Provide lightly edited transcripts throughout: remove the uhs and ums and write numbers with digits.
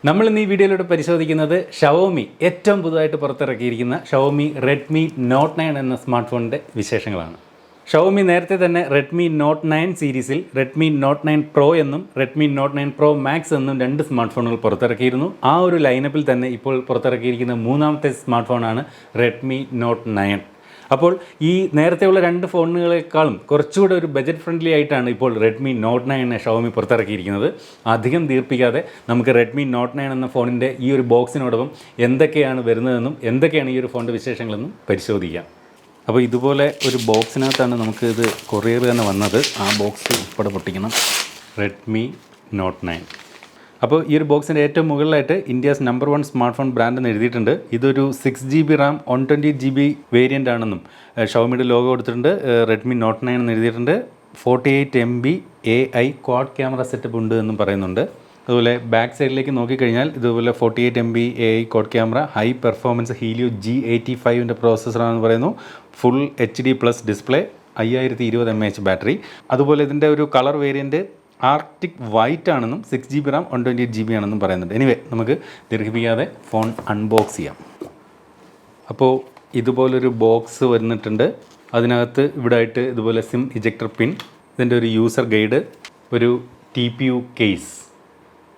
നമ്മൾ ഇന്ന് ഈ വീഡിയോയിലൂടെ പരിശോധിക്കുന്നത് ഷവോമി ഏറ്റവും പുതുതായിട്ട് പുറത്തിറക്കിയിരിക്കുന്ന ഷവോമി റെഡ്മി നോട്ട് 9 എന്ന സ്മാർട്ട് ഫോണിൻ്റെ വിശേഷങ്ങളാണ്. ഷവോമി നേരത്തെ തന്നെ റെഡ്മി നോട്ട് 9 സീരീസിൽ റെഡ്മി നോട്ട് 9 പ്രോ എന്നും റെഡ്മി നോട്ട് 9 പ്രോ മാക്സ് എന്നും രണ്ട് സ്മാർട്ട് ഫോണുകൾ പുറത്തിറക്കിയിരുന്നു. ആ ഒരു ലൈനപ്പിൽ തന്നെ ഇപ്പോൾ പുറത്തിറക്കിയിരിക്കുന്ന മൂന്നാമത്തെ സ്മാർട്ട് ഫോണാണ് റെഡ്മി നോട്ട് 9. അപ്പോൾ ഈ നേരത്തെയുള്ള രണ്ട് ഫോണുകളെക്കാളും കുറച്ചുകൂടെ ഒരു ബജറ്റ് ഫ്രണ്ട്ലി ആയിട്ടാണ് ഇപ്പോൾ റെഡ്മി നോട്ട് 9 ഷവോമി പുറത്തിറക്കിയിരിക്കുന്നത്. അധികം ദീർപ്പിക്കാതെ നമുക്ക് റെഡ്മി നോട്ട് 9 എന്ന ഫോണിൻ്റെ ഈ ഒരു ബോക്സിനോടൊപ്പം എന്തൊക്കെയാണ് വരുന്നതെന്നും എന്തൊക്കെയാണ് ഈ ഒരു ഫോണിൻ്റെ വിശേഷങ്ങളെന്നും പരിശോധിക്കാം. അപ്പോൾ ഇതുപോലെ ഒരു ബോക്സിനകത്താണ് നമുക്ക് ഇത് കൊറിയർ തന്നെ വന്നത്. ആ ബോക്സ് ഉൾപ്പെടെ പൊട്ടിക്കണം. Redmi note 9. അപ്പോൾ ഈ ഒരു ബോക്സിൻ്റെ ഏറ്റവും മുകളിലായിട്ട് India's number 1 smart phone brand എന്ന് എഴുതിയിട്ടുണ്ട്. ഇതൊരു 6GB റാം 128GB വേരിയൻ്റ് ആണെന്നും ഷവോമിയുടെ ലോഗോ കൊടുത്തിട്ടുണ്ട്. റെഡ്മി നോട്ട് 9 എന്ന് എഴുതിയിട്ടുണ്ട്. 48MB AI quad camera setup ഉണ്ട് എന്നും പറയുന്നുണ്ട്. അതുപോലെ ബാക്ക് സൈഡിലേക്ക് നോക്കിക്കഴിഞ്ഞാൽ ഇതുപോലെ 48MB AI quad camera, high performance Helio G85 പ്രോസസ്സറാണെന്ന് പറയുന്നു. Full HD+ display, 5020 mAh battery. അതുപോലെ ഇതിൻ്റെ ഒരു കളർ വേരിയൻറ്റ് ആർട്ടിക് വൈറ്റ് ആണെന്നും 6GB റാം 128GB ആണെന്നും പറയുന്നുണ്ട്. എനിവേ നമുക്ക് ദീർഘിപ്പിക്കാതെ ഫോൺ അൺബോക്സ് ചെയ്യാം. അപ്പോൾ ഇതുപോലൊരു ബോക്സ് വന്നിട്ടുണ്ട്. അതിനകത്ത് ഇവിടെ ആയിട്ട് ഇതുപോലെ സിം ഇജക്ടർ പിൻ, ഇതിൻ്റെ ഒരു യൂസർ ഗൈഡ്, ഒരു TPU കേസ്.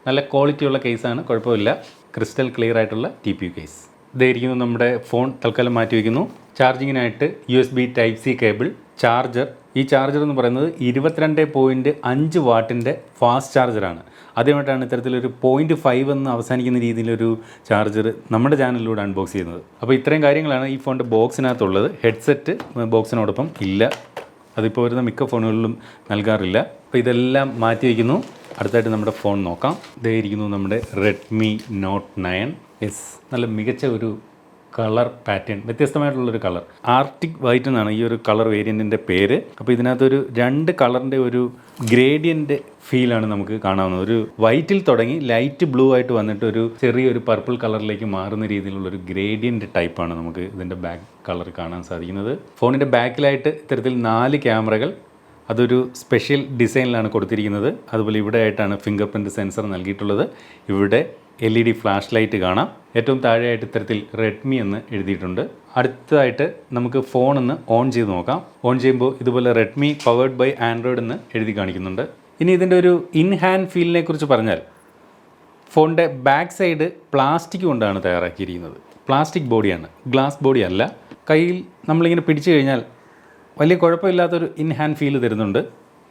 നല്ല ക്വാളിറ്റിയുള്ള കേസാണ്, കുഴപ്പമില്ല. ക്രിസ്റ്റൽ ക്ലിയർ ആയിട്ടുള്ള TPU കേസ്. ഇതായിരിക്കുന്നു നമ്മുടെ ഫോൺ. തൽക്കാലം മാറ്റി വയ്ക്കുന്നു. ചാർജിങ്ങിനായിട്ട് USB Type-C കേബിൾ, ചാർജർ. ഈ ചാർജർ എന്ന് പറയുന്നത് 22.5 വാട്ടിൻ്റെ ഫാസ്റ്റ് ചാർജറാണ്. ആദ്യമായിട്ടാണ് ഇത്തരത്തിലൊരു 0.5 എന്ന് അവസാനിക്കുന്ന രീതിയിലൊരു ചാർജർ നമ്മുടെ ചാനലിലൂടെ അൺബോക്സ് ചെയ്യുന്നത്. അപ്പോൾ ഇത്രയും കാര്യങ്ങളാണ് ഈ ഫോണിൻ്റെ ബോക്സിനകത്തുള്ളത്. ഹെഡ്സെറ്റ് ബോക്സിനോടൊപ്പം ഇല്ല, അതിപ്പോൾ വരുന്ന മിക്ക ഫോണുകളിലും നൽകാറില്ല. അപ്പോൾ ഇതെല്ലാം മാറ്റി വയ്ക്കുന്നു. അടുത്തായിട്ട് നമ്മുടെ ഫോൺ നോക്കാം. ഇതായിരിക്കുന്നു നമ്മുടെ റെഡ്മി നോട്ട് 9. നല്ല മികച്ച ഒരു കളർ പാറ്റേൺ, വ്യത്യസ്തമായിട്ടുള്ളൊരു കളർ. ആർട്ടിക് വൈറ്റ് എന്നാണ് ഈ ഒരു കളർ വേരിയൻറ്റിൻ്റെ പേര്. അപ്പോൾ ഇതിനകത്തൊരു രണ്ട് കളറിൻ്റെ ഒരു ഗ്രേഡിയൻ്റ് ഫീലാണ് നമുക്ക് കാണാവുന്നത്. ഒരു വൈറ്റിൽ തുടങ്ങി ലൈറ്റ് ബ്ലൂ ആയിട്ട് വന്നിട്ട് ഒരു ചെറിയൊരു പർപ്പിൾ കളറിലേക്ക് മാറുന്ന രീതിയിലുള്ളൊരു ഗ്രേഡിയൻ്റ് ടൈപ്പാണ് നമുക്ക് ഇതിൻ്റെ ബാക്ക് കളർ കാണാൻ സാധിക്കുന്നത്. ഫോണിൻ്റെ ബാക്കിലായിട്ട് ഇത്തരത്തിൽ 4 ക്യാമറകൾ, അതൊരു സ്പെഷ്യൽ ഡിസൈനിലാണ് കൊടുത്തിരിക്കുന്നത്. അതുപോലെ ഇവിടെ ആയിട്ടാണ് ഫിംഗർ പ്രിൻറ്റ് സെൻസർ നൽകിയിട്ടുള്ളത്. ഇവിടെ LED ഫ്ലാഷ് ലൈറ്റ് കാണാം. ഏറ്റവും താഴെയായിട്ട് ഇത്തരത്തിൽ റെഡ്മി എന്ന് എഴുതിയിട്ടുണ്ട്. അടുത്തതായിട്ട് നമുക്ക് ഫോണൊന്ന് ഓൺ ചെയ്ത് നോക്കാം. ഓൺ ചെയ്യുമ്പോൾ ഇതുപോലെ റെഡ്മി പവേർഡ് ബൈ ആൻഡ്രോയിഡ് എന്ന് എഴുതി കാണിക്കുന്നുണ്ട്. ഇനി ഇതിൻ്റെ ഒരു ഇൻ ഹാൻഡ് ഫീലിനെ കുറിച്ച് പറഞ്ഞാൽ, ഫോണിൻ്റെ ബാക്ക് സൈഡ് പ്ലാസ്റ്റിക് കൊണ്ടാണ് തയ്യാറാക്കിയിരിക്കുന്നത്. പ്ലാസ്റ്റിക് ബോഡിയാണ്, ഗ്ലാസ് ബോഡി അല്ല. കയ്യിൽ നമ്മളിങ്ങനെ പിടിച്ചു കഴിഞ്ഞാൽ വലിയ കുഴപ്പമില്ലാത്തൊരു ഇൻ ഹാൻഡ് ഫീൽ തരുന്നുണ്ട്.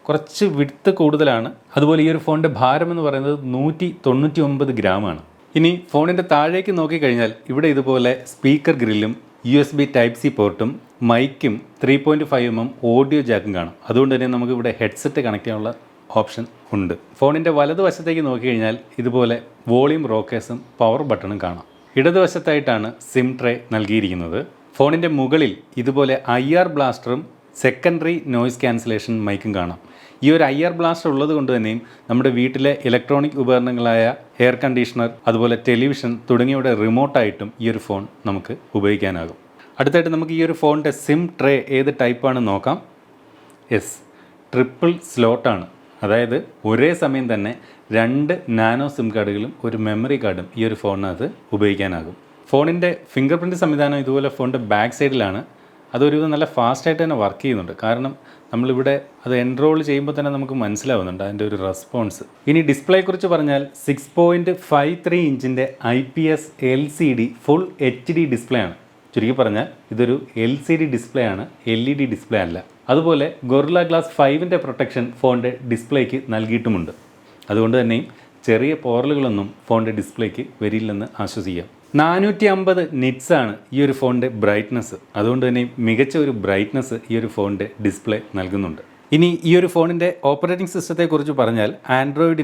കുറച്ച് വിഡ്ത്ത് കൂടുതലാണ്. അതുപോലെ ഈ ഒരു ഫോണിൻ്റെ ഭാരം എന്ന് പറയുന്നത് 199 ഗ്രാമാണ്. ഇനി ഫോണിൻ്റെ താഴേക്ക് നോക്കിക്കഴിഞ്ഞാൽ ഇവിടെ ഇതുപോലെ സ്പീക്കർ ഗ്രില്ലും USB Type-C പോർട്ടും മൈക്കും 3.5mm ഓഡിയോ ജാക്കും കാണാം. അതുകൊണ്ട് തന്നെ നമുക്ക് ഇവിടെ ഹെഡ്സെറ്റ് കണക്ട് ചെയ്യാനുള്ള ഓപ്ഷൻ ഉണ്ട്. ഫോണിൻ്റെ വലതുവശത്തേക്ക് നോക്കിക്കഴിഞ്ഞാൽ ഇതുപോലെ വോളിയം റോക്കേഴ്സും പവർ ബട്ടണും കാണാം. ഇടതുവശത്തായിട്ടാണ് സിം ട്രേ നൽകിയിരിക്കുന്നത്. ഫോണിൻ്റെ മുകളിൽ ഇതുപോലെ IR ബ്ലാസ്റ്ററും സെക്കൻഡറി നോയ്സ് ക്യാൻസലേഷൻ മൈക്കും കാണാം. ഈ ഒരു IR ബ്ലാസ്റ്റർ ഉള്ളത് കൊണ്ട് തന്നെയും നമ്മുടെ വീട്ടിലെ ഇലക്ട്രോണിക് ഉപകരണങ്ങളായ എയർ കണ്ടീഷണർ, അതുപോലെ ടെലിവിഷൻ തുടങ്ങിയവയുടെ റിമോട്ടായിട്ടും ഈ ഒരു ഫോൺ നമുക്ക് ഉപയോഗിക്കാനാകും. അടുത്തായിട്ട് നമുക്ക് ഈ ഒരു ഫോണിൻ്റെ സിം ട്രേ ഏത് ടൈപ്പാണെന്ന് നോക്കാം. ട്രിപ്പിൾ സ്ലോട്ടാണ്. അതായത് ഒരേ സമയം തന്നെ 2 നാനോ സിം കാർഡുകളും ഒരു മെമ്മറി കാർഡും ഈ ഒരു ഫോണിനകത്ത് ഉപയോഗിക്കാനാകും. ഫോണിൻ്റെ ഫിംഗർ പ്രിൻറ്റ് സംവിധാനം ഇതുപോലെ ഫോണിൻ്റെ ബാക്ക് സൈഡിലാണ്. അതൊരുവിധം നല്ല ഫാസ്റ്റായിട്ട് തന്നെ വർക്ക് ചെയ്യുന്നുണ്ട്. കാരണം നമ്മളിവിടെ അത് എൻറോൾ ചെയ്യുമ്പോൾ തന്നെ നമുക്ക് മനസ്സിലാവുന്നുണ്ട് അതിൻ്റെ ഒരു റെസ്പോൺസ്. ഇനി ഡിസ്പ്ലേയെക്കുറിച്ച് പറഞ്ഞാൽ 6.53 ഇഞ്ചിൻ്റെ IPS LCD full HD display ആണ്. ചുരുക്കി പറഞ്ഞാൽ ഇതൊരു LCD ഡിസ്പ്ലേ ആണ്, LED ഡിസ്പ്ലേ അല്ല. അതുപോലെ ഗൊറില്ല ഗ്ലാസ് 5 പ്രൊട്ടക്ഷൻ ഫോണിൻ്റെ ഡിസ്പ്ലേക്ക് നൽകിയിട്ടുമുണ്ട്. അതുകൊണ്ട് തന്നെയും ചെറിയ പോറലുകളൊന്നും ഫോണിൻ്റെ ഡിസ്പ്ലേക്ക് വരില്ലെന്ന് ആശ്വസിക്കാം. 450 നിറ്റ്സാണ് ഈ ഒരു ഫോണിൻ്റെ ബ്രൈറ്റ്നസ്. അതുകൊണ്ട് തന്നെ മികച്ച ഒരു ബ്രൈറ്റ്നസ് ഈ ഒരു ഫോണിൻ്റെ ഡിസ്പ്ലേ നൽകുന്നുണ്ട്. ഇനി ഈ ഒരു ഫോണിൻ്റെ ഓപ്പറേറ്റിംഗ് സിസ്റ്റത്തെക്കുറിച്ച് പറഞ്ഞാൽ ആൻഡ്രോയിഡ്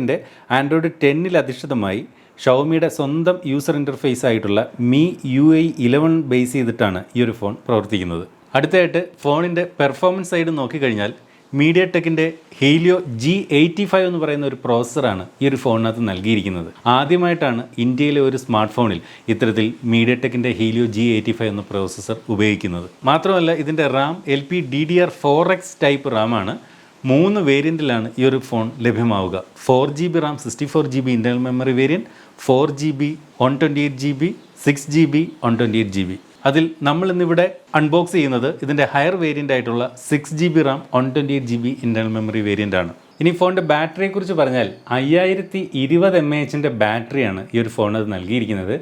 10 അധിഷ്ഠിതമായി ഷവോമിയുടെ സ്വന്തം യൂസർ ഇൻ്റർഫേസ് ആയിട്ടുള്ള MIUI 11 ബേസ് ചെയ്തിട്ടാണ് ഈ ഒരു ഫോൺ പ്രവർത്തിക്കുന്നത്. അടുത്തായിട്ട് ഫോണിൻ്റെ പെർഫോമൻസ് സൈഡ് നോക്കിക്കഴിഞ്ഞാൽ മീഡിയടെക്കിൻ്റെ ഹീലിയോ G85 എന്ന് പറയുന്ന ഒരു പ്രോസസ്സറാണ് ഈ ഒരു ഫോണിനകത്ത് നൽകിയിരിക്കുന്നത്. ആദ്യമായിട്ടാണ് ഇന്ത്യയിലെ ഒരു സ്മാർട്ട് ഫോണിൽ ഇത്തരത്തിൽ മീഡിയടെക്കിൻ്റെ ഹീലിയോ G85 എന്ന പ്രോസസ്സർ ഉപയോഗിക്കുന്നത്. മാത്രമല്ല ഇതിൻ്റെ റാം LPDDR4X ടൈപ്പ് റാമാണ്. 3 വേരിയൻറ്റിലാണ് ഈ ഒരു ഫോൺ ലഭ്യമാവുക. 4GB RAM 64GB internal memory variant, 4GB 128GB 6GB 128GB. അതിൽ നമ്മളിന്നിവിടെ അൺബോക്സ് ചെയ്യുന്നത് ഇതിൻ്റെ ഹയർ വേരിയൻ്റ് ആയിട്ടുള്ള 6GB RAM 128GB internal memory variant ആണ്. ഇനി ഫോണിൻ്റെ ബാറ്ററിയെക്കുറിച്ച് പറഞ്ഞാൽ 5020 mAh ബാറ്ററിയാണ് ഈ ഒരു ഫോണിന് നൽകിയിരിക്കുന്നത്.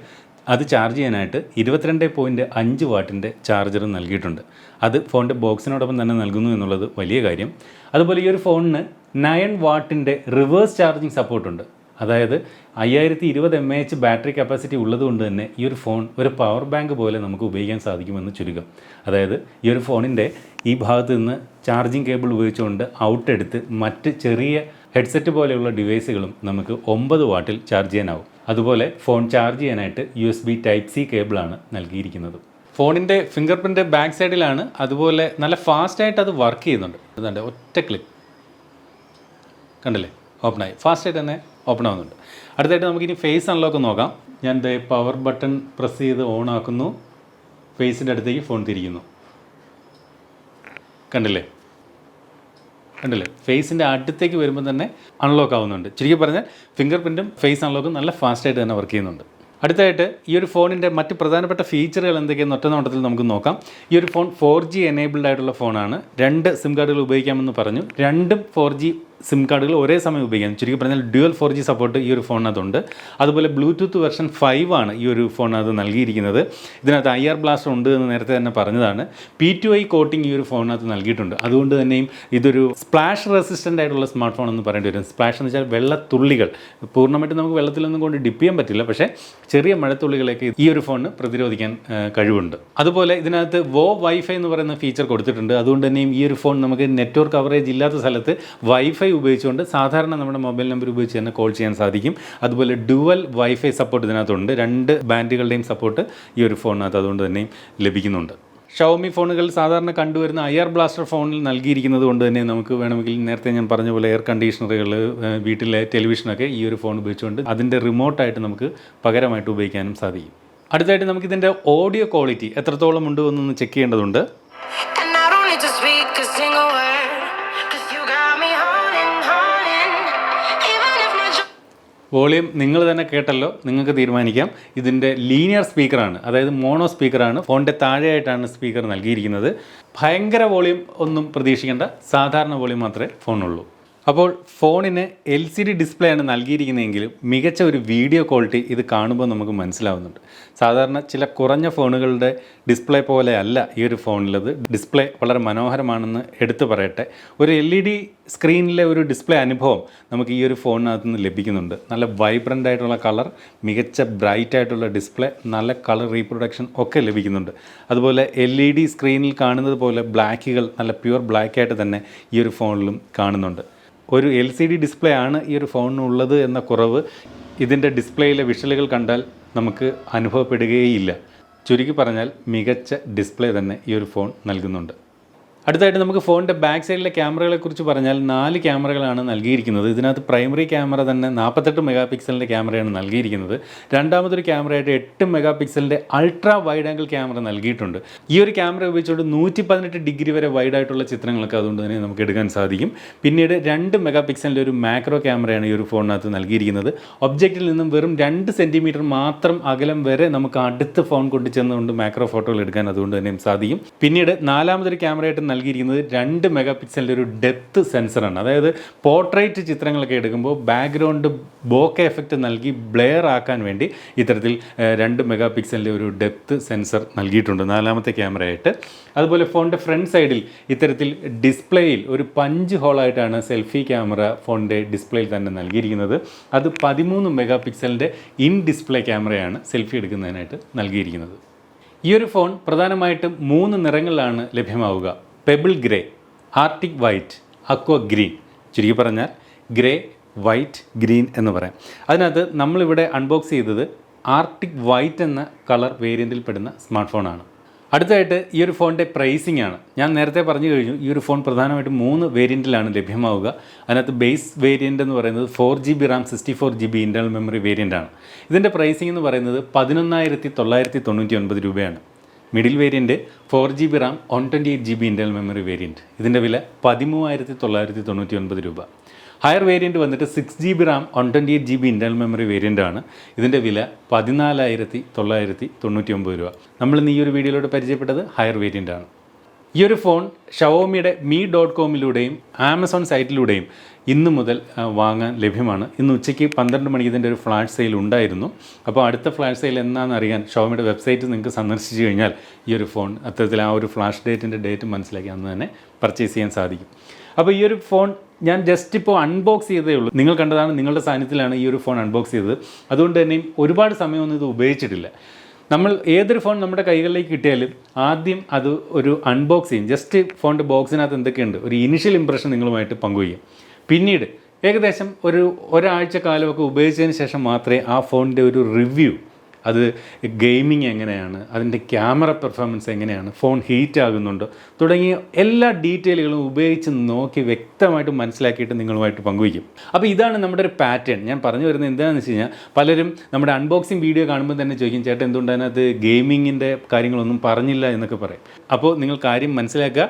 അത് ചാർജ് ചെയ്യാനായിട്ട് 22.5 വാട്ടിൻ്റെ ചാർജർ നൽകിയിട്ടുണ്ട്. അത് ഫോണിൻ്റെ ബോക്സിനോടൊപ്പം തന്നെ നൽകുന്നു എന്നുള്ളത് വലിയ കാര്യം. അതുപോലെ ഈ ഒരു ഫോണിന് 9 വാട്ടിൻ്റെ റിവേഴ്സ് ചാർജിങ് സപ്പോർട്ടുണ്ട്. അതായത് 5020 mAh ബാറ്ററി കപ്പാസിറ്റി ഉള്ളതുകൊണ്ട് തന്നെ ഈ ഒരു ഫോൺ ഒരു പവർ ബാങ്ക് പോലെ നമുക്ക് ഉപയോഗിക്കാൻ സാധിക്കുമെന്ന് ചുരുക്കം. അതായത് ഈ ഒരു ഫോണിൻ്റെ ഈ ഭാഗത്ത് നിന്ന് ചാർജിങ് കേബിൾ ഉപയോഗിച്ചുകൊണ്ട് ഔട്ട് എടുത്ത് മറ്റ് ചെറിയ ഹെഡ്സെറ്റ് പോലെയുള്ള ഡിവൈസുകളും നമുക്ക് 9 വാട്ടിൽ ചാർജ് ചെയ്യാനാവും. അതുപോലെ ഫോൺ ചാർജ് ചെയ്യാനായിട്ട് USB Type-C കേബിളാണ് നൽകിയിരിക്കുന്നത്. ഫോണിൻ്റെ ഫിംഗർ പ്രിൻ്റ് ബാക്ക് സൈഡിലാണ്. അതുപോലെ നല്ല ഫാസ്റ്റായിട്ട് അത് വർക്ക് ചെയ്യുന്നുണ്ട്. അതുകൊണ്ട് ഒറ്റ ക്ലിക്ക് കണ്ടില്ലേ, ഓപ്പണായി, ഫാസ്റ്റായിട്ട് തന്നെ ഓപ്പൺ ആവുന്നുണ്ട്. അടുത്തായിട്ട് നമുക്കിനി ഫേസ് അൺലോക്ക് നോക്കാം. ഞാൻ പവർ ബട്ടൺ പ്രസ് ചെയ്ത് ഓൺ ആക്കുന്നു. ഫേസിൻ്റെ അടുത്തേക്ക് ഫോൺ തിരിക്കുന്നു. കണ്ടില്ലേ, ഫേസിൻ്റെ അടുത്തേക്ക് വരുമ്പോൾ തന്നെ അൺലോക്ക് ആവുന്നുണ്ട്. ചുരുക്കി പറഞ്ഞാൽ ഫിംഗർ പ്രിൻറ്റും ഫേസ് അൺലോക്കും നല്ല ഫാസ്റ്റായിട്ട് തന്നെ വർക്ക് ചെയ്യുന്നുണ്ട്. അടുത്തായിട്ട് ഈ ഒരു ഫോണിൻ്റെ മറ്റ് പ്രധാനപ്പെട്ട ഫീച്ചറുകൾ എന്തൊക്കെയെന്ന് ഒറ്റ നോട്ടത്തിൽ നമുക്ക് നോക്കാം. ഈ ഒരു ഫോൺ 4G എനേബിൾഡ് ആയിട്ടുള്ള ഫോണാണ്. 2 സിം കാർഡുകൾ ഉപയോഗിക്കാമെന്ന് പറഞ്ഞു. രണ്ടും 4G സിം കാർഡുകൾ ഒരേ സമയം ഉപയോഗിക്കാം. ചുരുക്കി പറഞ്ഞാൽ ഡ്യുവൽ 4G സപ്പോർട്ട് ഈ ഒരു ഫോണിനകത്തുണ്ട്. അതുപോലെ ബ്ലൂടൂത്ത് വെർഷൻ 5 ആണ് ഈ ഒരു ഫോണിനകത്ത് നൽകിയിരിക്കുന്നത്. ഇതിനകത്ത് IR ബ്ലാസ്റ്റർ ഉണ്ട് എന്ന് നേരത്തെ തന്നെ പറഞ്ഞതാണ്. P2I കോട്ടിംഗ് ഈ ഒരു ഫോണിനകത്ത് നൽകിയിട്ടുണ്ട്. അതുകൊണ്ട് തന്നെയും ഇതൊരു സ്പ്ലാഷ് റെസിസ്റ്റൻ്റ് ആയിട്ടുള്ള സ്മാർട്ട് ഫോൺ എന്ന് പറയേണ്ടി വരും. സ്പ്ലാഷ് എന്ന് വെച്ചാൽ വെള്ളത്തുള്ളികൾ. പൂർണ്ണമായിട്ട് നമുക്ക് വെള്ളത്തിലൊന്നും കൊണ്ട് ഡിപ്പ് ചെയ്യാൻ പറ്റില്ല, പക്ഷേ ചെറിയ മഴത്തുള്ളികളൊക്കെ ഈ ഒരു ഫോണിന് പ്രതിരോധിക്കാൻ കഴിവുണ്ട്. അതുപോലെ ഇതിനകത്ത് വൈഫൈ എന്ന് പറയുന്ന ഫീച്ചർ കൊടുത്തിട്ടുണ്ട്. അതുകൊണ്ട് തന്നെയും ഈ ഒരു ഫോൺ നമുക്ക് നെറ്റ്വർക്ക് കവറേജ് ഇല്ലാത്ത സ്ഥലത്ത് വൈഫൈ ഉപയോഗിച്ചുകൊണ്ട് സാധാരണ നമ്മുടെ മൊബൈൽ നമ്പർ ഉപയോഗിച്ച് തന്നെ കോൾ ചെയ്യാൻ സാധിക്കും. അതുപോലെ ഡുവൽ വൈഫൈ സപ്പോർട്ട് ഇതിനകത്തുണ്ട്. 2 ബാൻഡുകളുടെയും സപ്പോർട്ട് ഈ ഒരു ഫോണിനകത്ത് അതുകൊണ്ട് തന്നെയും ലഭിക്കുന്നുണ്ട്. ഷവോമി ഫോണുകൾ സാധാരണ കണ്ടുവരുന്ന IR ബ്ലാസ്റ്റർ ഫോണിൽ നൽകിയിരിക്കുന്നത് കൊണ്ട് തന്നെ നമുക്ക് വേണമെങ്കിൽ നേരത്തെ ഞാൻ പറഞ്ഞ പോലെ എയർ കണ്ടീഷണറുകൾ, വീട്ടിലെ ടെലിവിഷനൊക്കെ ഈ ഒരു ഫോൺ ഉപയോഗിച്ചുകൊണ്ട് അതിൻ്റെ റിമോട്ടായിട്ട് നമുക്ക് പകരമായിട്ട് ഉപയോഗിക്കാനും സാധിക്കും. അടുത്തായിട്ട് നമുക്കിതിൻ്റെ ഓഡിയോ ക്വാളിറ്റി എത്രത്തോളം ഉണ്ട് എന്നൊന്ന് ചെക്ക് ചെയ്യേണ്ടതുണ്ട്. വോളിയം നിങ്ങൾ തന്നെ കേട്ടല്ലോ, നിങ്ങൾക്ക് തീരുമാനിക്കാം. ഇതിൻ്റെ ലീനിയർ സ്പീക്കറാണ്, അതായത് മോണോ സ്പീക്കറാണ്. ഫോണിൻ്റെ താഴെയായിട്ടാണ് സ്പീക്കർ നൽകിയിരിക്കുന്നത്. ഭയങ്കര വോളിയം ഒന്നും പ്രതീക്ഷിക്കേണ്ട, സാധാരണ വോളിയം മാത്രമേ ഫോണുള്ളൂ. അപ്പോൾ ഫോണിന് LCD ഡിസ്പ്ലേ ആണ് നൽകിയിരിക്കുന്നതെങ്കിലും മികച്ച ഒരു വീഡിയോ ക്വാളിറ്റി ഇത് കാണുമ്പോൾ നമുക്ക് മനസ്സിലാവുന്നുണ്ട്. സാധാരണ ചില കുറഞ്ഞ ഫോണുകളുടെ ഡിസ്പ്ലേ പോലെ അല്ല ഈ ഒരു ഫോണിലത്. ഡിസ്പ്ലേ വളരെ മനോഹരമാണെന്ന് എടുത്തു പറയട്ടെ. ഒരു LED സ്ക്രീനിലെ ഒരു ഡിസ്പ്ലേ അനുഭവം നമുക്ക് ഈ ഒരു ഫോണിനകത്ത് നിന്ന് ലഭിക്കുന്നുണ്ട്. നല്ല വൈബ്രൻ്റ് ആയിട്ടുള്ള കളർ, മികച്ച ബ്രൈറ്റ് ആയിട്ടുള്ള ഡിസ്പ്ലേ, നല്ല കളർ റീപ്രൊഡക്ഷൻ ഒക്കെ ലഭിക്കുന്നുണ്ട്. അതുപോലെ LED സ്ക്രീനിൽ കാണുന്നത് പോലെ ബ്ലാക്കുകൾ നല്ല പ്യുവർ ബ്ലാക്കായിട്ട് തന്നെ ഈ ഒരു ഫോണിലും കാണുന്നുണ്ട്. ഒരു LCD ഡിസ്പ്ലേ ആണ് ഈ ഒരു ഫോണിനുള്ളത് എന്ന കുറവ് ഇതിൻ്റെ ഡിസ്പ്ലേയിലെ വിഷ്വലുകൾ കണ്ടാൽ നമുക്ക് അനുഭവപ്പെടുകയില്ല. ചുരുക്കി പറഞ്ഞാൽ മികച്ച ഡിസ്പ്ലേ തന്നെ ഈ ഒരു ഫോൺ നൽകുന്നുണ്ട്. അടുത്തായിട്ട് നമുക്ക് ഫോണിൻ്റെ ബാക്ക് സൈഡിലെ ക്യാമറകളെക്കുറിച്ച് പറഞ്ഞാൽ 4 ക്യാമറകളാണ് നൽകിയിരിക്കുന്നത്. ഇതിനകത്ത് പ്രൈമറി ക്യാമറ തന്നെ 48 മെഗാ പിക്സലിൻ്റെ ക്യാമറയാണ് നൽകിയിരിക്കുന്നത്. രണ്ടാമതൊരു ക്യാമറയായിട്ട് 8 മെഗാ പിക്സലിൻ്റെ അൾട്രാ വൈഡ് ആംഗിൾ ക്യാമറ നൽകിയിട്ടുണ്ട്. ഈ ഒരു ക്യാമറ ഉപയോഗിച്ചുകൊണ്ട് 118 ഡിഗ്രി വരെ വൈഡായിട്ടുള്ള ചിത്രങ്ങളൊക്കെ അതുകൊണ്ട് തന്നെ നമുക്ക് എടുക്കാൻ സാധിക്കും. പിന്നീട് 2 മെഗാ പിക്സലിൻ്റെ ഒരു മാക്രോ ക്യാമറയാണ് ഈ ഒരു ഫോണിനകത്ത് നൽകിയിരിക്കുന്നത്. ഒബ്ജക്റ്റിൽ നിന്നും വെറും 2 സെൻറ്റിമീറ്റർ മാത്രം അകലം വരെ നമുക്ക് അടുത്ത് ഫോൺ കൊണ്ടു ചെന്നുകൊണ്ട് മാക്രോ ഫോട്ടോകൾ എടുക്കാൻ അതുകൊണ്ട് തന്നെ സാധിക്കും. പിന്നീട് നാലാമതൊരു ക്യാമറയായിട്ട് നൽകിയിരിക്കുന്നത് 2 മെഗാ പിക്സലിൻ്റെ ഒരു ഡെപ്ത് സെൻസറാണ്. അതായത് പോർട്രേറ്റ് ചിത്രങ്ങളൊക്കെ എടുക്കുമ്പോൾ ബാക്ക്ഗ്രൗണ്ട് ബോക്കെ എഫക്റ്റ് നൽകി ബ്ലെയർ ആക്കാൻ വേണ്ടി ഇത്തരത്തിൽ 2 മെഗാ പിക്സലിൻ്റെ ഒരു ഡെപ്ത് സെൻസർ നൽകിയിട്ടുണ്ട് നാലാമത്തെ ക്യാമറയായിട്ട്. അതുപോലെ ഫോണിൻ്റെ ഫ്രണ്ട് സൈഡിൽ ഇത്തരത്തിൽ ഡിസ്പ്ലേയിൽ ഒരു പഞ്ച് ഹോളായിട്ടാണ് സെൽഫി ക്യാമറ ഫോണിൻ്റെ ഡിസ്പ്ലേയിൽ തന്നെ നൽകിയിരിക്കുന്നത്. അത് 13 മെഗാ പിക്സലിൻ്റെ ഇൻ ഡിസ്പ്ലേ ക്യാമറയാണ് സെൽഫി എടുക്കുന്നതിനായിട്ട് നൽകിയിരിക്കുന്നത്. ഈ ഒരു ഫോൺ പ്രധാനമായിട്ടും 3 നിറങ്ങളിലാണ് ലഭ്യമാവുക. Pebble grey, Arctic white, aqua green. ചുരുക്കി പറഞ്ഞാൽ ഗ്രേ, വൈറ്റ്, ഗ്രീൻ എന്ന് പറയാം. അതിനകത്ത് നമ്മളിവിടെ അൺബോക്സ് ചെയ്തത് ആർട്ടിക് വൈറ്റ് എന്ന കളർ വേരിയൻറ്റിൽ പെടുന്ന സ്മാർട്ട് ഫോണാണ്. അടുത്തായിട്ട് ഈ ഒരു ഫോണിൻ്റെ പ്രൈസിംഗ് ആണ്. ഞാൻ നേരത്തെ പറഞ്ഞു കഴിഞ്ഞു, ഈ ഒരു ഫോൺ പ്രധാനമായിട്ടും 3 വേരിയൻറ്റിലാണ് ലഭ്യമാവുക. അതിനകത്ത് ബേസ് വേരിയൻ്റ് എന്ന് പറയുന്നത് 4GB RAM 64GB internal memory variant ആണ്. ഇതിൻ്റെ പ്രൈസിംഗ് എന്ന് പറയുന്നത് 11,999 രൂപയാണ്. Middle variant 4GB Ram 128GB internal memory variant. ഇതിൻ്റെ വില 13,999 രൂപ. ഹയർ വേരിയൻറ്റ് വന്നിട്ട് 6GB RAM 128GB internal memory variant ആണ്. ഇതിൻ്റെ വില 14,999 രൂപ. നമ്മളിന്ന് ഈ ഒരു വീഡിയോയിലൂടെ പരിചയപ്പെട്ടത് ഹയർ വേരിയൻ്റ് ആണ്. ഈ ഒരു ഫോൺ ഷവോമിയുടെ mi.com-ലൂടെയും ആമസോൺ സൈറ്റിലൂടെയും ഇന്ന് മുതൽ വാങ്ങാൻ ലഭ്യമാണ്. ഇന്ന് ഉച്ചയ്ക്ക് 12 മണിക്ക് ഇതിൻ്റെ ഒരു ഫ്ലാഷ് സെയിൽ ഉണ്ടായിരുന്നു. അപ്പോൾ അടുത്ത ഫ്ലാഷ് സെയിൽ എന്നാണെന്ന് അറിയാൻ ഷവോമിയുടെ വെബ്സൈറ്റ് നിങ്ങൾക്ക് സന്ദർശിച്ച് കഴിഞ്ഞാൽ ഈ ഒരു ഫോൺ അത്തരത്തിൽ ആ ഒരു ഫ്ലാഷ് ഡേറ്റ് മനസ്സിലാക്കി അന്ന് തന്നെ പർച്ചേസ് ചെയ്യാൻ സാധിക്കും. അപ്പോൾ ഈ ഒരു ഫോൺ ഞാൻ ജസ്റ്റ് ഇപ്പോൾ അൺബോക്സ് ചെയ്തേ ഉള്ളൂ. നിങ്ങൾ കണ്ടതാണ്, നിങ്ങളുടെ സാന്നിധ്യത്തിലാണ് ഈ ഒരു ഫോൺ അൺബോക്സ് ചെയ്തത്. അതുകൊണ്ട് തന്നെ ഒരുപാട് സമയമൊന്നും ഇത് ഉപയോഗിച്ചിട്ടില്ല. നമ്മൾ ഏതൊരു ഫോൺ നമ്മുടെ കൈകളിലേക്ക് കിട്ടിയാലും ആദ്യം അത് ഒരു അൺബോക്സ് ചെയ്യും. ജസ്റ്റ് ഫോണിൻ്റെ ബോക്സിനകത്ത് എന്തൊക്കെയുണ്ട് ഒരു ഇനിഷ്യൽ ഇംപ്രഷൻ നിങ്ങളുമായിട്ട് പങ്കുവയ്ക്കും. പിന്നീട് ഏകദേശം ഒരാഴ്ച കാലമൊക്കെ ഉപയോഗിച്ചതിന് ശേഷം മാത്രമേ ആ ഫോണിൻ്റെ ഒരു റിവ്യൂ, അത് ഗെയിമിങ് എങ്ങനെയാണ്, അതിൻ്റെ ക്യാമറ പെർഫോമൻസ് എങ്ങനെയാണ്, ഫോൺ ഹീറ്റ് ആകുന്നുണ്ടോ തുടങ്ങിയ എല്ലാ ഡീറ്റെയിലുകളും ഉപയോഗിച്ച് നോക്കി വ്യക്തമായിട്ട് മനസ്സിലാക്കിയിട്ട് നിങ്ങളുമായിട്ട് പങ്കുവയ്ക്കും. അപ്പോൾ ഇതാണ് നമ്മുടെ ഒരു പാറ്റേൺ. ഞാൻ പറഞ്ഞു വരുന്നത് എന്താണെന്ന് വെച്ച് കഴിഞ്ഞാൽ, പലരും നമ്മുടെ അൺബോക്സിങ് വീഡിയോ കാണുമ്പോൾ തന്നെ ചോദിക്കും, ചേട്ടൻ എന്തുകൊണ്ട് അതിനകത്ത് ഗെയിമിങ്ങിൻ്റെ കാര്യങ്ങളൊന്നും പറഞ്ഞില്ല എന്നൊക്കെ പറയും. അപ്പോൾ നിങ്ങൾ കാര്യം മനസ്സിലാക്കുക,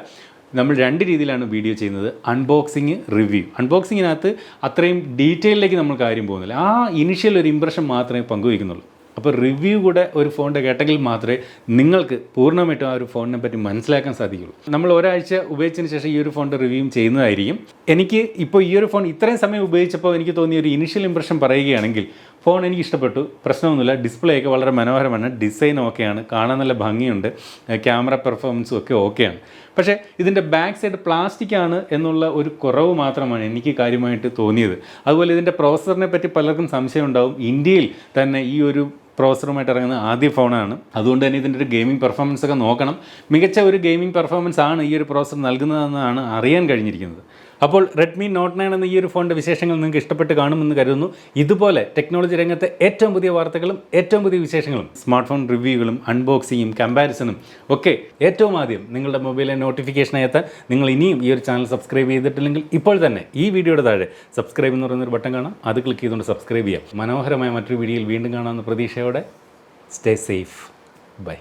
നമ്മൾ 2 രീതിയിലാണ് വീഡിയോ ചെയ്യുന്നത്. Unboxing, review. അൺബോക്സിങ്ങിനകത്ത് അത്രയും ഡീറ്റെയിലേക്ക് നമ്മൾ കാര്യം പോകുന്നില്ല, ആ ഇനിഷ്യൽ ഒരു ഇംപ്രഷൻ മാത്രമേ പങ്കുവയ്ക്കുന്നുള്ളൂ. അപ്പോൾ റിവ്യൂ കൂടെ ഒരു ഫോണിൻ്റെ കേട്ടെങ്കിൽ മാത്രമേ നിങ്ങൾക്ക് പൂർണ്ണമായിട്ടും ആ ഒരു ഫോണിനെ പറ്റി മനസ്സിലാക്കാൻ സാധിക്കുള്ളൂ. നമ്മൾ ഒരാഴ്ച ഉപയോഗിച്ചതിന് ശേഷം ഈ ഒരു ഫോണിൻ്റെ റിവ്യൂ ചെയ്യുന്നതായിരിക്കും. എനിക്ക് ഇപ്പോൾ ഈ ഒരു ഫോൺ ഇത്രയും സമയം ഉപയോഗിച്ചപ്പോൾ എനിക്ക് തോന്നിയ ഒരു ഇനിഷ്യൽ ഇംപ്രഷൻ പറയുകയാണെങ്കിൽ, ഫോൺ എനിക്ക് ഇഷ്ടപ്പെട്ടു, പ്രശ്നമൊന്നുമില്ല. ഡിസ്പ്ലേ ഒക്കെ വളരെ മനോഹരമാണ്, ഡിസൈൻ ഓക്കെയാണ്, കാണാൻ നല്ല ഭംഗിയുണ്ട്, ക്യാമറ പെർഫോമൻസും ഒക്കെ ഓക്കെയാണ്. പക്ഷേ ഇതിൻ്റെ ബാക്ക് സൈഡ് പ്ലാസ്റ്റിക് ആണ് എന്നുള്ള ഒരു കുറവ് മാത്രമാണ് എനിക്ക് കാര്യമായിട്ട് തോന്നിയത്. അതുപോലെ ഇതിൻ്റെ പ്രോസസ്സറിനെ പറ്റി പലർക്കും സംശയം ഉണ്ടാവും. ഇന്ത്യയിൽ തന്നെ ഈ ഒരു പ്രോസസ്സറുമായിട്ട് ഇറങ്ങുന്ന ആദ്യ ഫോണാണ്. അതുകൊണ്ട് തന്നെ ഇതിൻ്റെ ഒരു ഗെയിമിംഗ് പെർഫോമൻസ് ഒക്കെ നോക്കണം. മികച്ച ഒരു ഗെയിമിംഗ് പെർഫോമൻസ് ആണ് ഈ ഒരു പ്രോസസ്സർ നൽകുന്നതെന്നാണ് അറിയാൻ കഴിഞ്ഞിരിക്കുന്നത്. അപ്പോൾ റെഡ്മി നോട്ട് 9 എന്ന ഈ ഒരു ഫോണിൻ്റെ വിശേഷങ്ങൾ നിങ്ങൾക്ക് ഇഷ്ടപ്പെട്ട് കാണുമെന്ന് കരുതുന്നു. ഇതുപോലെ ടെക്നോളജി രംഗത്തെ ഏറ്റവും പുതിയ വാർത്തകളും ഏറ്റവും പുതിയ വിശേഷങ്ങളും സ്മാർട്ട് ഫോൺ റിവ്യൂകളും അൺബോക്സിങ്ങും കമ്പാരിസണും ഒക്കെ ഏറ്റവും ആദ്യം നിങ്ങളുടെ മൊബൈലിലെ നോട്ടിഫിക്കേഷനായി എത്താൻ നിങ്ങൾ ഇനിയും ഈ ഒരു ചാനൽ സബ്സ്ക്രൈബ് ചെയ്തിട്ടില്ലെങ്കിൽ ഇപ്പോൾ തന്നെ ഈ വീഡിയോയുടെ താഴെ സബ്സ്ക്രൈബ് എന്ന് പറയുന്നൊരു ബട്ടൺ കാണാം, അത് ക്ലിക്ക് ചെയ്തുകൊണ്ട് സബ്സ്ക്രൈബ് ചെയ്യാം. മനോഹരമായ മറ്റൊരു വീഡിയോയിൽ വീണ്ടും കാണാമെന്ന പ്രതീക്ഷയോടെ സ്റ്റേ സേഫ്. ബൈ.